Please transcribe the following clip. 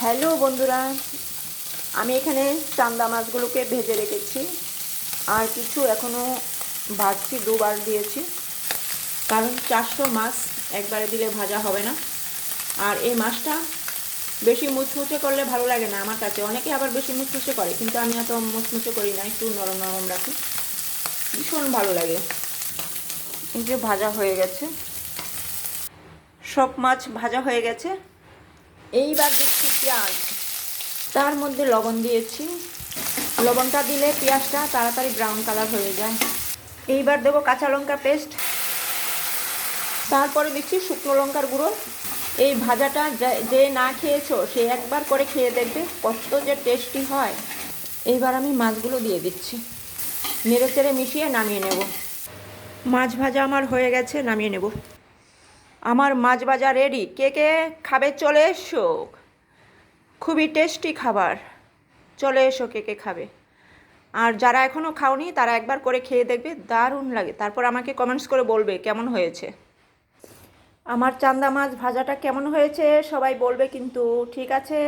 Hello বন্ধুরা, আমি এখানে চান্দা মাছগুলোকে ভেজে রেখেছি আর কিছু এখনও ভাজছি, দুবার দিয়েছি, কারণ 400 মাছ একবারে দিলে ভাজা হবে না। আর এই মাছটা বেশি মুচমুচে করলে ভালো লাগে না আমার কাছে। অনেকে আবার বেশি মুচমুচে করে, কিন্তু আমি এত মুচমুচে করি না, একটু নরম নরম রাখি, ভীষণ ভালো লাগে। এই যে ভাজা হয়ে গেছে, সব মাছ ভাজা হয়ে গেছে। এইবার দিচ্ছি পেঁয়াজ, তার মধ্যে লবণ দিয়েছি। লবণটা দিলে পেঁয়াজটা তাড়াতাড়ি ব্রাউন কালার হয়ে যায়। এইবার দেবো কাঁচা লঙ্কা পেস্ট, তারপরে দিচ্ছি শুকনো লঙ্কার গুঁড়ো। এই ভাজাটা যে না খেয়েছো সে একবার করে খেয়ে দেখবে কত যে টেস্টি হয়। এইবার আমি মাছগুলো দিয়ে দিচ্ছি, নেড়ে চেড়ে মিশিয়ে নামিয়ে নেব। মাছ ভাজা আমার হয়ে গেছে, নামিয়ে নেব। আমার মাছ ভাজা রেডি। কে কে খাবে চলে এসো, খুবই টেস্টি খাবার, চলে এসো কে কে খাবে। আর যারা এখনও খাওনি তারা একবার করে খেয়ে দেখবে, দারুণ লাগে। তারপর আমাকে কমেন্টস করে বলবে কেমন হয়েছে। আমার চান্দা মাছ ভাজাটা কেমন হয়েছে সবাই বলবে কিন্তু, ঠিক আছে।